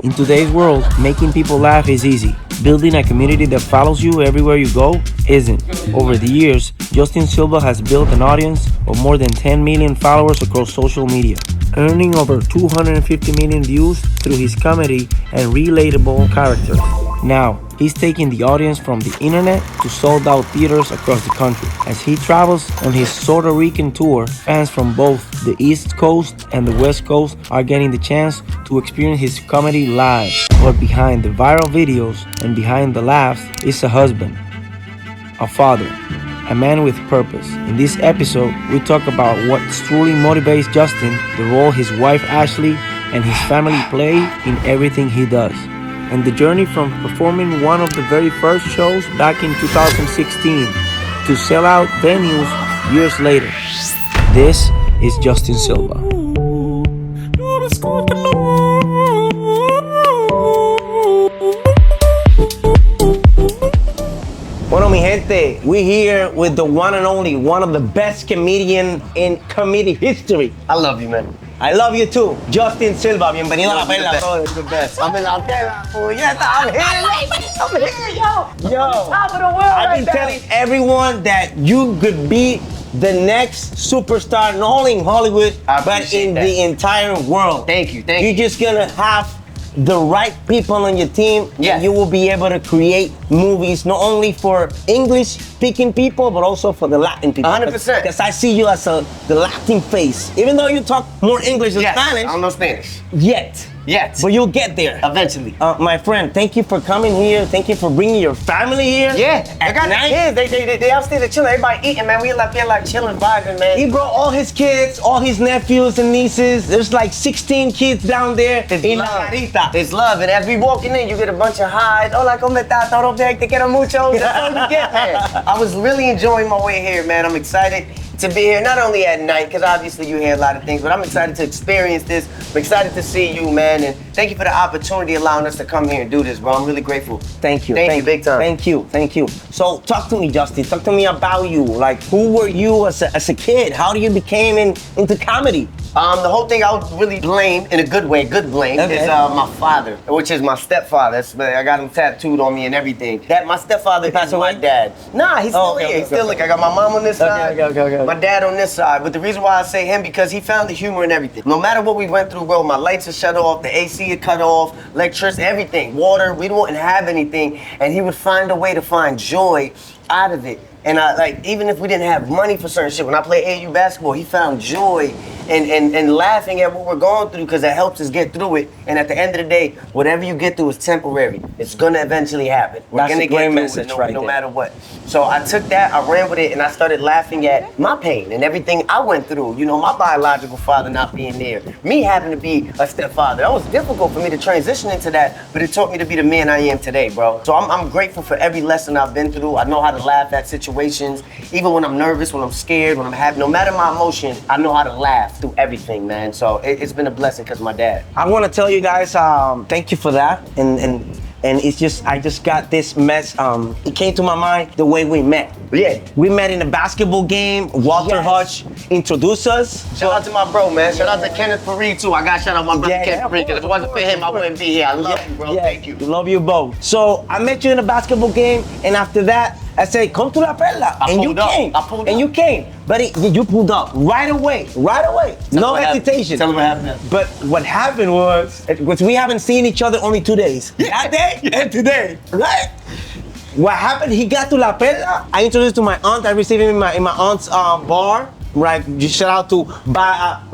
In today's world, making people laugh is easy. Building a community that follows you everywhere you go isn't. Over the years, Justin Silva has built an audience of more than 10 million followers across social media, earning over 250 million views through his comedy and relatable characters. Now, he's taking the audience from the internet to sold-out theaters across the country. As he travels on his Puerto Rican tour, fans from both the East Coast and the West Coast are getting the chance to experience his comedy live. But behind the viral videos and behind the laughs is a husband, a father, a man with purpose. In this episode, we talk about what truly motivates Justin, the role his wife Ashley and his family play in everything he does, and the journey from performing one of the very first shows back in 2016 to sell out venues years later. This is Justin Silva. Bueno, mi gente, we here with the one and only, one of the best comedian in comedy history. I love you, man. I love you too, Justin Silva. Bienvenido a La Perla. You're the best. I'm in La Perla. I'm here, yo. Top of the world. I've been telling everyone that you could be the next superstar, not only in Hollywood, but in the entire world. Thank you. You're just gonna have the right people on your team. Yes. You will be able to create movies not only for English-speaking people, but also for the Latin people. 100%. Because I see you as the Latin face. Even though you talk more English than Spanish. I don't know Spanish. Yet. But you'll get there. Eventually. My friend, thank you for coming here. Thank you for bringing your family here. Yeah. I got the kids. They upstairs chilling. Everybody eating, man. We like chilling, vibing, man. He brought all his kids, all his nephews and nieces. There's like 16 kids down there in La Garita. It's love. And as we walking in, you get a bunch of highs. Hola, ¿cómo estás? Todo bien? Te quiero mucho. That's all you get, man. I was really enjoying my way here, man. I'm excited to be here, not only at night, because obviously you hear a lot of things, but I'm excited to experience this. I'm excited to see you, man, and thank you for the opportunity allowing us to come here and do this, bro. I'm really grateful. Thank you. Thank you, big time. Thank you. So talk to me, Justin. Talk to me about you. Like, who were you as a kid? How do you became into comedy? The whole thing I would really blame, in a good way, is my father, which is my stepfather. I got him tattooed on me and everything. My stepfather is my dad. Nah, he's still here. He's still like, I got my mom on this side, my dad on this side. But the reason why I say him, because he found the humor in everything. No matter what we went through, bro, my lights are shut off, the AC is cut off, electricity, everything, water, we wouldn't have anything. And he would find a way to find joy out of it. And even if we didn't have money for certain shit, when I played AAU basketball, he found joy and laughing at what we're going through, because it helps us get through it. And at the end of the day, whatever you get through is temporary. It's gonna eventually happen. We're That's gonna a great get message through it right no there. matter what. So I took that, I ran with it, and I started laughing at my pain and everything I went through. You know, my biological father not being there, me having to be a stepfather. That was difficult for me to transition into that, but it taught me to be the man I am today, bro. So I'm grateful for every lesson I've been through. I know how to laugh at situations, even when I'm nervous, when I'm scared, when I'm happy. No matter my emotion, I know how to laugh through everything, man. So it's been a blessing because of my dad. I want to tell you guys, thank you for that. And it's just, I just got this mess. It came to my mind the way we met. Yeah. We met in a basketball game. Walter Hutch introduced us. Shout out to my bro, man. Shout out to Kenneth Fareed, too. I got shout out my brother Kenneth Fareed, because if it wasn't for him, I wouldn't be here. I love you, bro. Thank you. Love you both. So I met you in a basketball game, and after that, I said, come to La Perla. And you came. I pulled up. And you came. But you pulled up right away. No hesitation. Tell me what happened. But what happened was we haven't seen each other only 2 days. That day and today, right? What happened, he got to La Perla. I introduced to my aunt. I received him in my aunt's bar. Right, just shout out to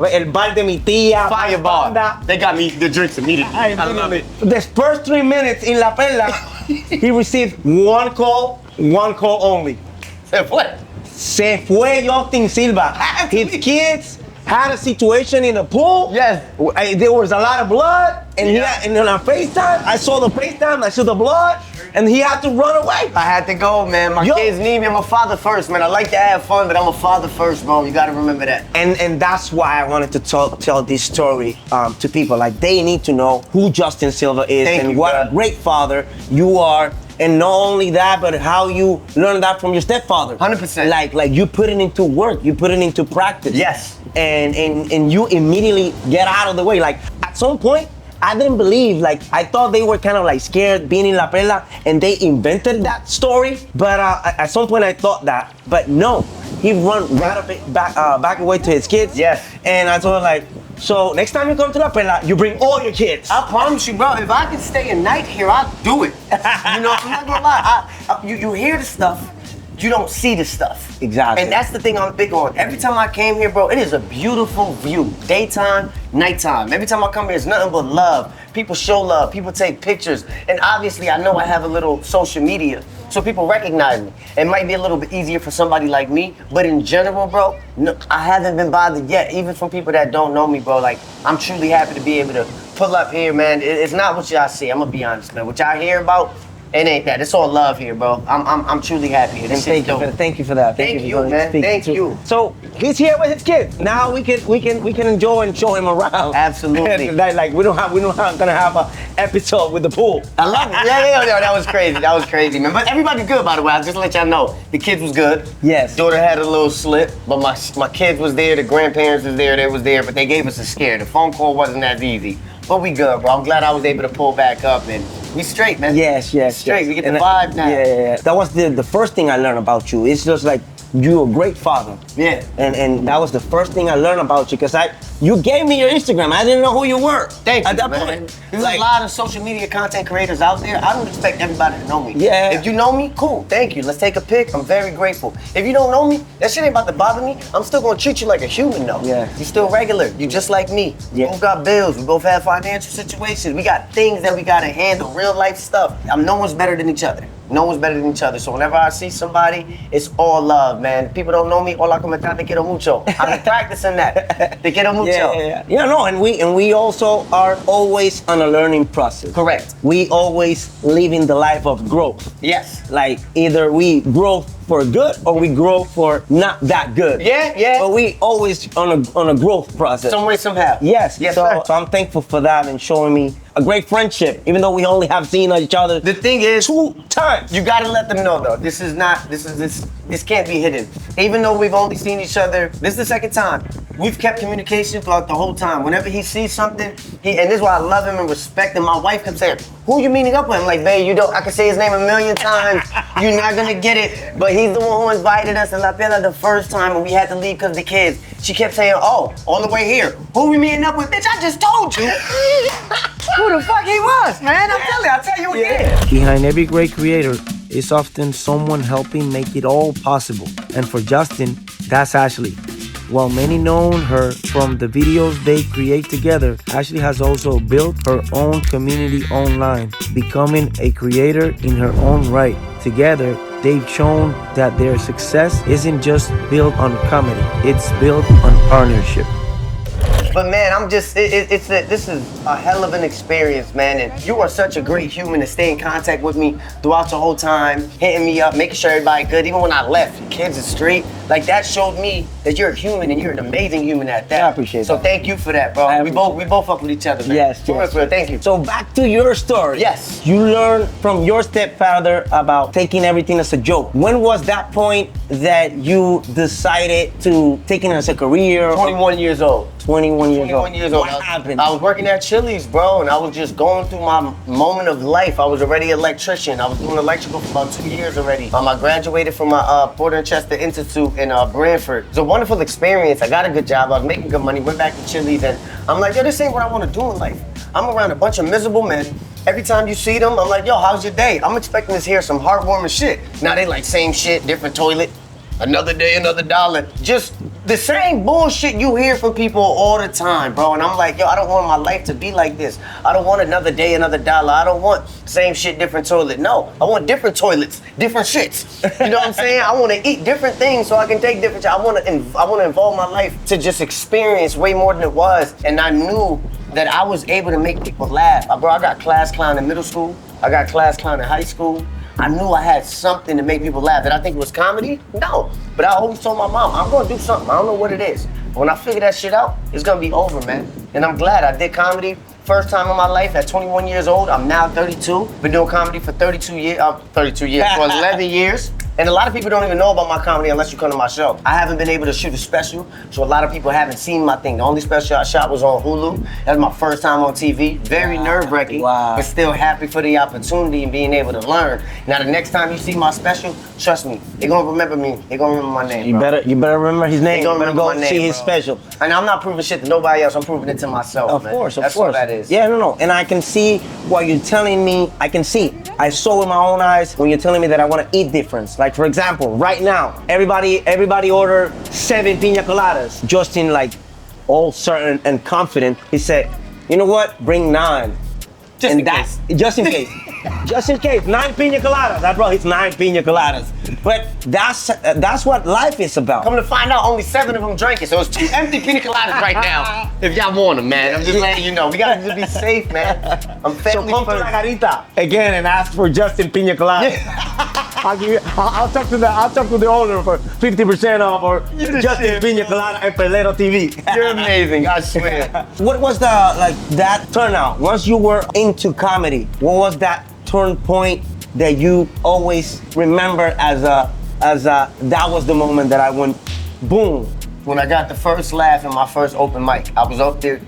El Bar de Mi Tía. Fire bar. They got me the drinks immediately. I love it. The first 3 minutes in La Perla, he received one call only. What? Se fue Justin Silva. His kids had a situation in the pool. Yes. There was a lot of blood, and on FaceTime, I saw the FaceTime, I saw the blood, and he had to run away. I had to go, man. My kids need me. I'm a father first, man. I like to have fun, but I'm a father first, bro. You gotta remember that. And that's why I wanted to tell this story to people. Like, they need to know who Justin Silva is what a great father you are. And not only that, but how you learned that from your stepfather. 100%. Like you put it into work, you put it into practice. Yes. And you immediately get out of the way. Like, at some point, I didn't believe, like, I thought they were kind of like scared being in La Perla and they invented that story. But at some point I thought that, but no, he run right up back away to his kids. Yes. And I told him like, so next time you come to La Perla, you bring all your kids. I promise you, bro, if I could stay a night here, I'd do it. You know, I'm not gonna lie. You hear the stuff, you don't see the stuff. Exactly. And that's the thing I'm big on. Every time I came here, bro, it is a beautiful view. Daytime, nighttime. Every time I come here, it's nothing but love. People show love, people take pictures. And obviously, I know I have a little social media, so people recognize me. It might be a little bit easier for somebody like me, but in general, bro, no, I haven't been bothered yet, even from people that don't know me, bro. Like, I'm truly happy to be able to pull up here, man. It's not what y'all see, I'm gonna be honest, man. What y'all hear about, it ain't that. It's all love here, bro. I'm truly happy. And thank you for that. Thank you, for man. speaking Thank to- you. So he's here with his kids. Now we can enjoy and show him around. Absolutely. Like we're not gonna have a episode with the pool. I love it. Yeah, that was crazy. That was crazy, man. But everybody's good, by the way. I'll just let y'all know. The kids was good. Yes. Daughter had a little slip, but my kids was there. The grandparents was there. They was there, but they gave us a scare. The phone call wasn't as easy. But we good, bro. I'm glad I was able to pull back up and we straight, man. Yes. Straight. We get the And vibe now. Yeah. That was the first thing I learned about you. It's just like you're a great father. Yeah. And that was the first thing I learned about you because you gave me your Instagram. I didn't know who you were. Thank you, at that man. point. There's Like, a lot of social media content creators out there. I don't expect everybody to know me. Yeah. If you know me, cool. Thank you. Let's take a pic. I'm very grateful. If you don't know me, that shit ain't about to bother me. I'm still gonna treat you like a human, though. Yeah. You still regular. You just like me. We Yeah. both got bills. We both have financial situations. We got things that we gotta handle. Real life stuff. No one's better than each other. No one's better than each other. So whenever I see somebody, it's all love, man. If people don't know me, hola, como estás? Te quiero mucho. I've been practicing that. Te quiero mucho. Yeah, no, and we also are always on a learning process. Correct. We always living the life of growth. Yes. Like either we grow for good or we grow for not that good. Yeah. But we always on a growth process. Some way, somehow. Yes. Yes, so, sir. so I'm thankful for that and showing me a great friendship, even though we only have seen each other The thing is, 2 times. you gotta let them know though. This can't be hidden. Even though we've only seen each other, this is the second time. We've kept communication throughout the whole time. Whenever he sees something, and this is why I love him and respect him. My wife kept saying, "Who you meeting up with?" I'm like, "Babe, you don't. I can say his name a million times. You're not gonna get it." But he's the one who invited us to La Perla the first time, and we had to leave because of the kids. She kept saying, "Oh, on the way here, who we meeting up with?" Bitch, I just told you who the fuck he was, man. I'll tell you again. Behind every great creator is often someone helping make it all possible. And for Justin, that's Ashley. While many know her from the videos they create together, Ashley has also built her own community online, becoming a creator in her own right. Together, they've shown that their success isn't just built on comedy, it's built on partnership. But man, this is a hell of an experience, man. And you are such a great human to stay in contact with me throughout the whole time, hitting me up, making sure everybody good. Even when I left, your kids are straight. Like that showed me that you're a human and you're an amazing human at that. I appreciate so that. thank you for that, bro. We both fuck with each other, man. Yes. For real, thank you. So back to your story. Yes. You learned from your stepfather about taking everything as a joke. When was that point that you decided to take it as a career? 21 years old. 21 years old. 21 years old. What happened? I was working at Chili's, bro, and I was just going through my moment of life. I was already an electrician. I was doing electrical for about 2 years already. I graduated from my Porter and Chester Institute in Branford. It was a wonderful experience. I got a good job. I was making good money. Went back to Chili's, and I'm like, yo, this ain't what I want to do in life. I'm around a bunch of miserable men. Every time you see them, I'm like, yo, how's your day? I'm expecting to hear some heartwarming shit. Now they like same shit, different toilet. Another day, another dollar. Just the same bullshit you hear from people all the time, bro. And I'm like, yo, I don't want my life to be like this. I don't want another day, another dollar. I don't want same shit, different toilet. No, I want different toilets, different shits. You know what I'm saying? I want to eat different things so I can take different. I want to involve my life to just experience way more than it was. And I knew that I was able to make people laugh. Bro, I got class clown in middle school. I got class clown in high school. I knew I had something to make people laugh. Did I think it was comedy? No. But I always told my mom, I'm gonna do something. I don't know what it is. But when I figure that shit out, it's gonna be over, man. And I'm glad I did comedy. First time in my life at 21 years old. I'm now 32. Been doing comedy for 32 years, for 11 years. And a lot of people don't even know about my comedy unless you come to my show. I haven't been able to shoot a special, so a lot of people haven't seen my thing. The only special I shot was on Hulu. That was my first time on TV. Very nerve-wracking, but still happy for the opportunity and being able to learn. Now, the next time you see my special, trust me, they're gonna remember me. They're gonna remember my name, bro. You better remember his name. They You better remember go my name, see his bro. special. And I'm not proving shit to nobody else. I'm proving it to myself, Of man. course. That's what that is. Yeah, no. And I can see what you're telling me. I can see. I saw with my own eyes when you're telling me that I want to eat different. Like, for example, right now, everybody order 7 pina coladas. Justin, like, all certain and confident, he said, you know what? Bring 9. Just in case. Just in case. Just in case. 9 pina coladas. I brought his 9 pina coladas. But that's what life is about. Come to find out, only 7 of them drank it, so it's 2 empty pina coladas right now. If y'all want them, man, I'm just letting you know. We gotta just be safe, man. I'm So family come to La first. Garita again and ask for Justin Pina Colada. I'll talk to the owner for 50% off or Justin Pina Colada and Pelero TV. You're amazing, I swear. What was that turnout? Once you were into comedy, what was that turn point that you always remember as that was the moment that I went boom? When I got the first laugh in my first open mic, I was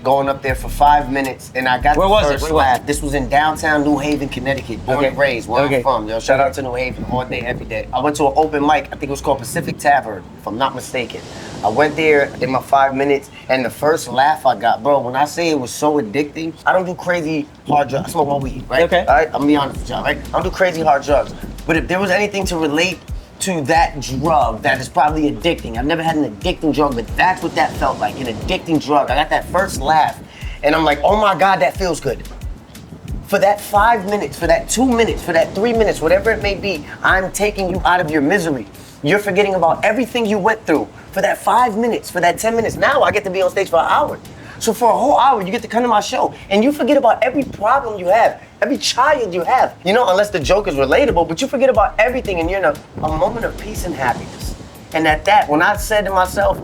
going up there for 5 minutes, and I got Where the was it? first Where was laugh. This was in downtown New Haven, Connecticut, born and raised, where I'm from. Yo, shout out to New Haven, all day, every day. I went to an open mic, I think it was called Pacific Tavern, if I'm not mistaken. I went there, did my 5 minutes, and the first laugh I got, bro, when I say it was so addicting, I don't do crazy hard drugs. I smoke my weed, right? Okay. All right, I'm gonna be honest with y'all, right? I don't do crazy hard drugs. But if there was anything to relate to that drug that is probably addicting. I've never had an addicting drug, but that's what that felt like, an addicting drug. I got that first laugh, and I'm like, oh my God, that feels good. For that 5 minutes, for that 2 minutes, for that 3 minutes, whatever it may be, I'm taking you out of your misery. You're forgetting about everything you went through. For that 5 minutes, for that 10 minutes, now I get to be on stage for an hour. So for a whole hour, you get to come to my show, and you forget about every problem you have, every child you have. You know, unless the joke is relatable, but you forget about everything, and you're in a moment of peace and happiness. And at that, when I said to myself,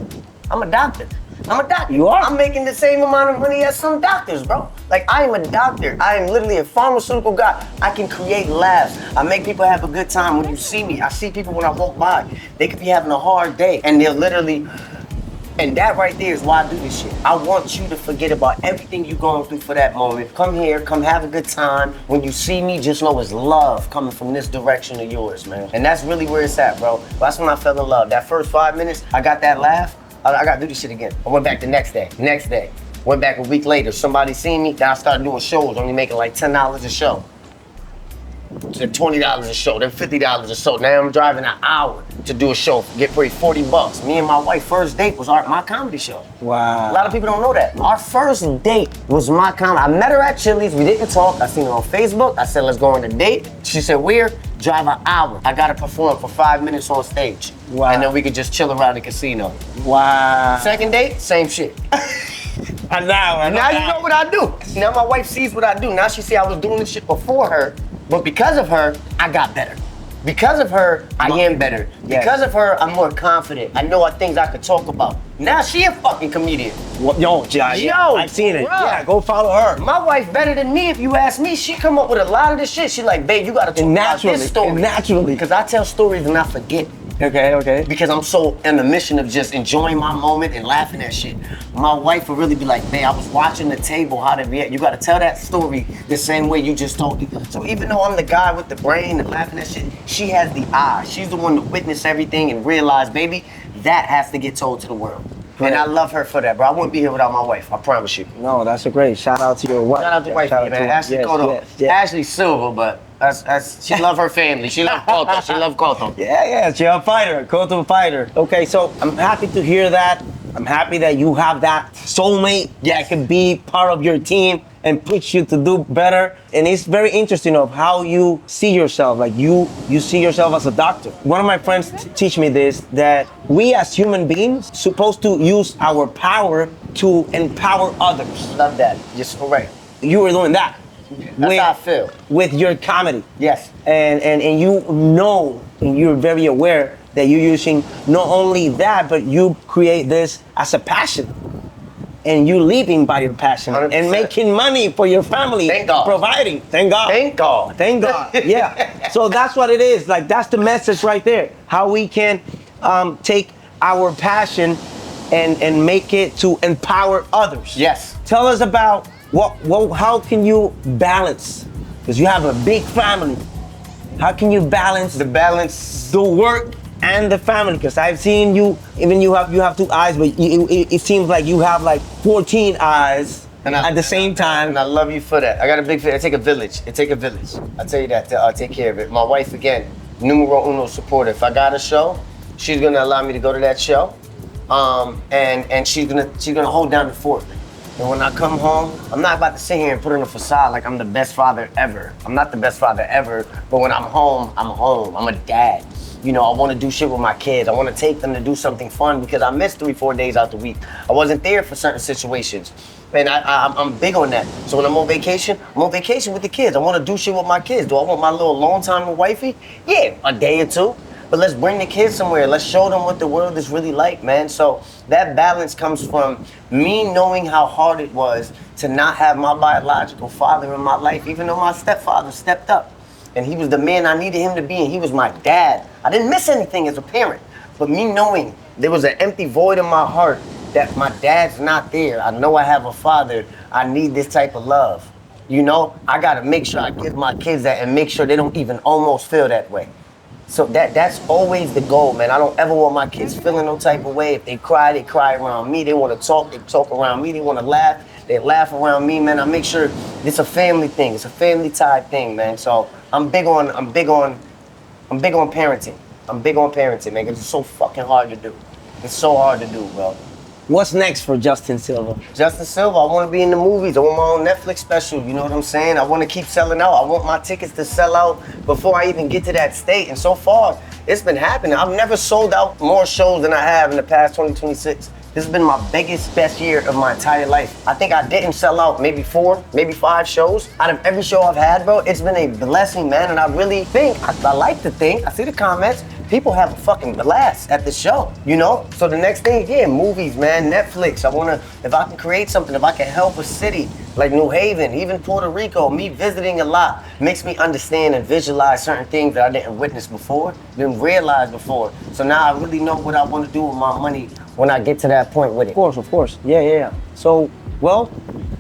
I'm a doctor. I'm a doctor. You are? I'm making the same amount of money as some doctors, bro. Like, I am a doctor. I am literally a pharmaceutical guy. I can create laughs. I make people have a good time. When you see me, I see people when I walk by. They could be having a hard day, and they'll literally... And that right there is why I do this shit. I want you to forget about everything you're going through for that moment. Come here, come have a good time. When you see me, just know it's love coming from this direction of yours, man. And that's really where it's at, bro. That's when I fell in love. That first 5 minutes, I got that laugh. I gotta do this shit again. I went back the next day. Went back a week later. Somebody seen me, then I started doing shows, only making like $10 a show. Then $20 a show, then $50 a show. Now I'm driving an hour to do a show, get paid $40. Me and my wife, first date was my comedy show. Wow. A lot of people don't know that. Our first date was my comedy. I met her at Chili's, we didn't talk. I seen her on Facebook. I said, let's go on a date. She said, where? Drive an hour. I gotta perform for 5 minutes on stage. Wow. And then we could just chill around the casino. Wow. Second date, same shit. And now You know what I do. Now my wife sees what I do. Now she see I was doing this shit before her, but because of her, I got better. Because of her, I am better. Yes. Because of her, I'm more confident. I know what things I could talk about. Now she a fucking comedian. Yo, I've seen it. bruh. Yeah, go follow her. My wife better than me if you ask me. She come up with a lot of this shit. She like, babe, you gotta talk about this story. Naturally. Because I tell stories and I forget. Okay. Because I'm so on the mission of just enjoying my moment and laughing at shit. My wife would really be like, man, I was watching the table, how they react. You gotta tell that story the same way you just told it. So even though I'm the guy with the brain and laughing at shit, she has the eye. She's the one to witness everything and realize, baby, that has to get told to the world. Right. And I love her for that, bro. I wouldn't be here without my wife, I promise you. No, that's a great shout out to your wife. Shout out to wife, man. Ashley Cotto. Ashley Silver, but she love her family. She love Cotto. She love Cotto. Yeah, she's a fighter, Cotto fighter. Okay, so I'm happy to hear that. I'm happy that you have that soulmate that can be part of your team and push you to do better. And it's very interesting of how you see yourself. Like you see yourself as a doctor. One of my friends teach me this, that we as human beings supposed to use our power to empower others. Love that. Just correct. You were doing that. That's how I feel. With your comedy. Yes. And you know, and you're very aware that you're using not only that, but you create this as a passion. and you living by your passion 100%. and making money for your family. Thank God. Providing. Thank God. Thank God. Thank God. Yeah. So that's what it is. Like that's the message right there. How we can take our passion and make it to empower others. Yes. Tell us about how can you balance? Because you have a big family. How can you balance The balance. the work and the family? Because I've seen you, even you have 2 eyes, but it seems like you have like 14 eyes at the same time. And I love you for that. I got a big family. It take a village. It take a village. I tell you that to take care of it. My wife, again, numero uno supporter. If I got a show, she's gonna allow me to go to that show, and she's gonna hold down the fort. And when I come home, I'm not about to sit here and put on a facade like I'm the best father ever. I'm not the best father ever, but when I'm home, I'm home. I'm a dad. You know, I want to do shit with my kids. I want to take them to do something fun because I miss 3-4 days out the week. I wasn't there for certain situations. And I'm big on that. So when I'm on vacation with the kids. I want to do shit with my kids. Do I want my little alone time with wifey? Yeah, a day or two. But let's bring the kids somewhere. Let's show them what the world is really like, man. So that balance comes from me knowing how hard it was to not have my biological father in my life, even though my stepfather stepped up. And he was the man I needed him to be, and he was my dad. I didn't miss anything as a parent. But me knowing there was an empty void in my heart that my dad's not there. I know I have a father. I need this type of love. You know, I gotta make sure I give my kids that and make sure they don't even almost feel that way. So that's always the goal, man. I don't ever want my kids feeling no type of way. If they cry around me. They want to talk, they talk around me. They want to laugh, they laugh around me, man. I make sure it's a family thing. It's a family type thing, man. So I'm big on parenting. I'm big on parenting, man. 'Cause it's so fucking hard to do. It's so hard to do, bro. What's next for Justin Silva? Justin Silva, I want to be in the movies. I want my own Netflix special. You know what I'm saying? I want to keep selling out. I want my tickets to sell out before I even get to that state. And so far, it's been happening. I've never sold out more shows than I have in the past 2026. This has been my biggest, best year of my entire life. I think I didn't sell out maybe 4, maybe 5 shows. Out of every show I've had, bro, it's been a blessing, man. And I really think, I like to think, I see the comments, people have a fucking blast at the show, you know? So the next thing, yeah, movies, man, Netflix. I wanna, if I can create something, if I can help a city like New Haven, even Puerto Rico, me visiting a lot makes me understand and visualize certain things that I didn't witness before, didn't realize before. So now I really know what I wanna do with my money when I get to that point with it. Of course. Yeah. So, well,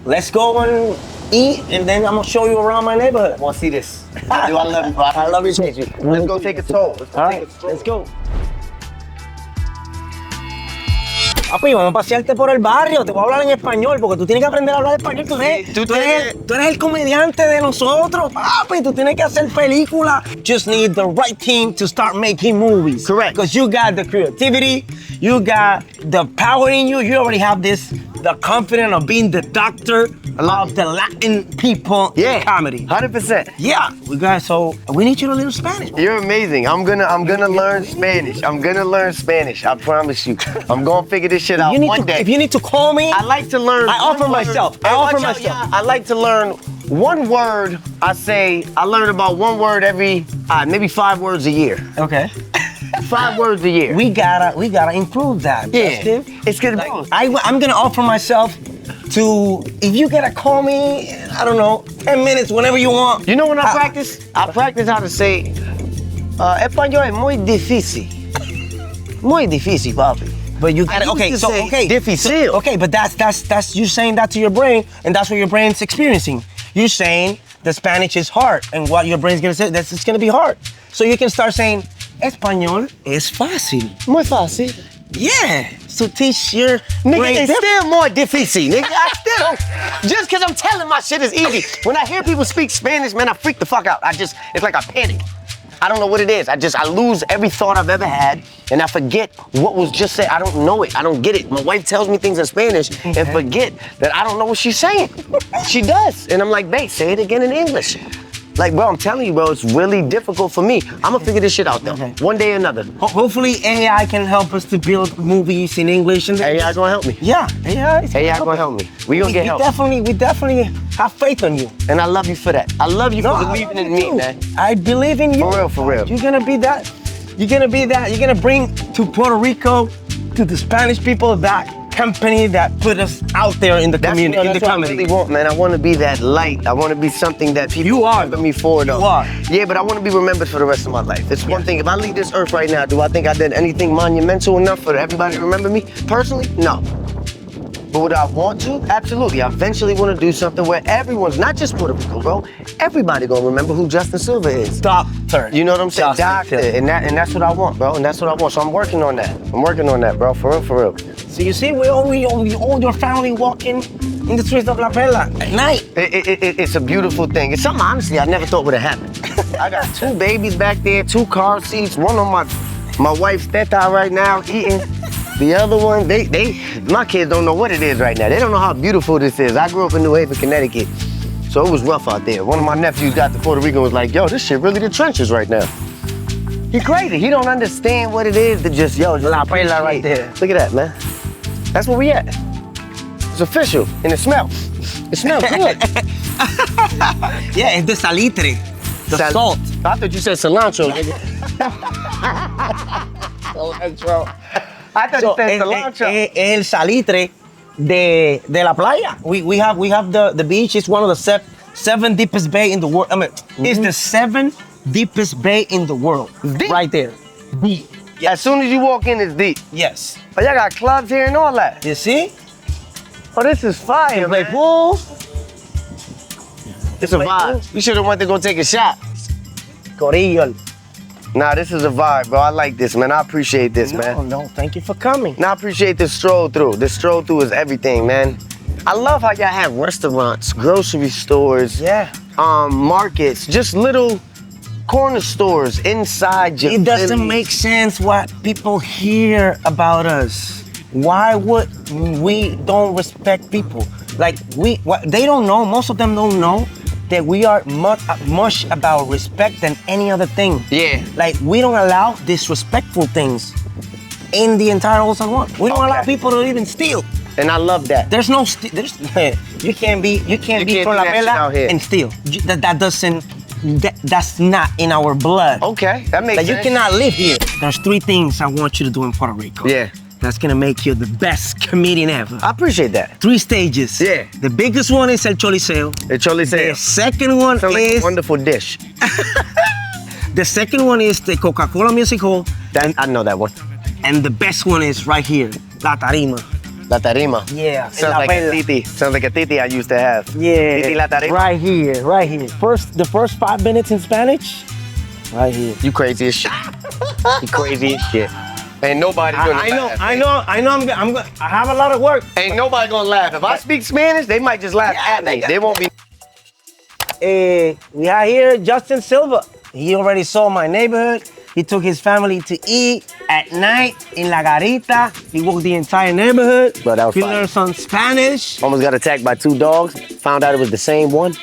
let's go and eat, and then I'm gonna show you around my neighborhood. I wanna see this. Dude, I love you, bro. I love you too. Let's go take a tour. All right, let's go. Papi, vamos a pasearte por el barrio. Te voy a hablar en español porque tú tienes que aprender a hablar español. Tú eres el comediante de nosotros, papi. Tú tienes que hacer películas. Just need the right team to start making movies. Correct. Because you got the creativity, you got the power in you. You already have the confidence of being the doctor of the Latin people in comedy. 100%. Yeah, so we need you to learn Spanish. You're amazing. I'm gonna learn Spanish. I'm gonna learn Spanish. I promise you. I'm gonna figure this shit out one day. If you need to call me, I like to learn. I offer myself. I like to learn one word. I learn about one word every maybe 5 words a year. Okay. 5 words a year. We gotta improve that. Yeah. Justin. It's gonna be. I'm gonna offer myself to, if you gotta call me, I don't know, 10 minutes, whenever you want. You know when I practice? I practice how to say, español es muy difícil. Muy difícil, papi. But you gotta, difícil. Okay, but that's you saying that to your brain, and that's what your brain's experiencing. You're saying the Spanish is hard, and what your brain's gonna say, that's it's gonna be hard. So you can start saying, español es fácil. Muy fácil. Yeah. So teach your nigga, brain. It's still more difícil, nigga. I still don't. Just because I'm telling my shit is easy. When I hear people speak Spanish, man, I freak the fuck out. It's like I panic. I don't know what it is. I lose every thought I've ever had, and I forget what was just said. I don't know it. I don't get it. My wife tells me things in Spanish and forget that I don't know what she's saying. She does. And I'm like, babe, say it again in English. Like, bro, I'm telling you, bro, it's really difficult for me. I'm gonna figure this shit out, though. Okay. One day or another. Hopefully, AI can help us to build movies in English. And AI gonna help me. Yeah, AI gonna help me. We gonna get help. We definitely have faith on you. And I love you for that. I love you for believing in me, man. I believe in you. For real. You're gonna be that. You're gonna bring to Puerto Rico, to the Spanish people, that company that put us out there in the community, in the That's what I comedy. really want, man. I want to be that light. I want to be something that people You are. remember me for, though. You are. Yeah, but I want to be remembered for the rest of my life. It's one thing. If I leave this earth right now, do I think I did anything monumental enough for everybody to remember me? Personally, no. But would I want to? Absolutely. I eventually want to do something where everyone's, not just Puerto Rico, bro, everybody gonna remember who Justin Silva is. Doctor. You know what I'm saying? Justin Doctor. Silva. And that's what I want, bro. And that's what I want. So I'm working on that. I'm working on that, bro. For real, for real. So you see, all your family walking in the streets of La Perla at night. It's a beautiful thing. It's something, honestly, I never thought would have happened. I got 2 babies back there, 2 car seats, one on my wife's teta right now eating. The other one, my kids don't know what it is right now. They don't know how beautiful this is. I grew up in New Haven, Connecticut, so it was rough out there. One of my nephews got to Puerto Rico and was like, yo, this shit really the trenches right now. He crazy. He don't understand what it is to just, yo, La Perla right there. Look at that, man. That's where we at. It's official, and it smells. It smells good. Yeah, it's the salitre, the salt. I thought you said cilantro, nigga. Cilantro. I thought you said cilantro. El salitre de la playa. We have the beach. It's one of the 7 deepest bay in the world. I mean, it's the 7 deepest bay in the world. Deep? Right there. Deep. As soon as you walk in, it's deep. Yes. Oh, y'all got clubs here and all that. You see? Oh, this is fire, Play man. pool. It's a vibe. We should have went to go take a shot. Corillo. Nah, this is a vibe, bro. I like this, man. I appreciate this, man. No, thank you for coming. Nah, I appreciate this stroll through. This stroll through is everything, man. I love how y'all have restaurants, grocery stores, Yeah. markets, just little corner stores inside your It doesn't Philly. make sense what people hear about us. Why would we don't respect people? Like they don't know. Most of them don't know that we are much about respect than any other thing. Yeah. Like we don't allow disrespectful things in the entire Old San Juan. We don't allow Okay. people to even steal. And I love that. There's no you can't be can't from La do that shit Perla out here. and steal. That's not in our blood. Okay, that makes Like you sense. cannot live here. There's 3 things I want you to do in Puerto Rico. Yeah. That's gonna make you the best comedian ever. I appreciate that. 3 stages. Yeah. The biggest one is El Choliseo. It totally The says. second one Sounds like is a wonderful dish. the second one is the Coca-Cola Music Hall, I know that one. and the best one is right here, La Tarima. La Tarima. Yeah. Sounds La like a Perla. titi. Sounds like a titi I used to have. Yeah. Titi La Tarima. Right here, right here. The first 5 minutes in Spanish, right here. You crazy as shit. You crazy as shit. Ain't nobody gonna laugh. I know. I have a lot of work. Ain't nobody gonna laugh. If I speak Spanish, they might just laugh at me. They won't be. We have here Justin Silva. He already saw my neighborhood. He took his family to eat at night in La Garita. He walked the entire neighborhood. Bro, that was he fire. learned some Spanish. Almost got attacked by 2 dogs. Found out it was the same one.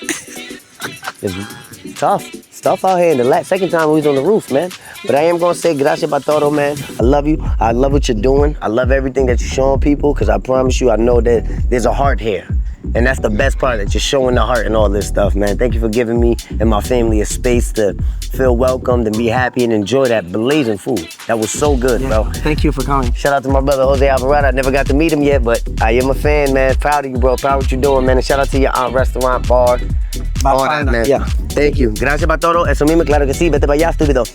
It's tough. Stuff out here. And the second time we was on the roof, man. But I am gonna say gracias pa todo, man. I love you. I love what you're doing. I love everything that you're showing people, because I promise you, I know that there's a heart here. And that's the best part, that you're showing the heart and all this stuff, man. Thank you for giving me and my family a space to feel welcomed and be happy and enjoy that blazing food. That was so good, bro. Thank you for coming. Shout out to my brother Jose Alvarado. I never got to meet him yet, but I am a fan, man. Proud of you, bro. Proud of what you're doing, man. And shout out to your aunt restaurant, bar, all that, man. Yeah. Thank you. Gracias pa todo. Eso mismo, claro que sí. Vete para allá, estúpido.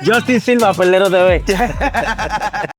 Justin Silva, Perlero TV.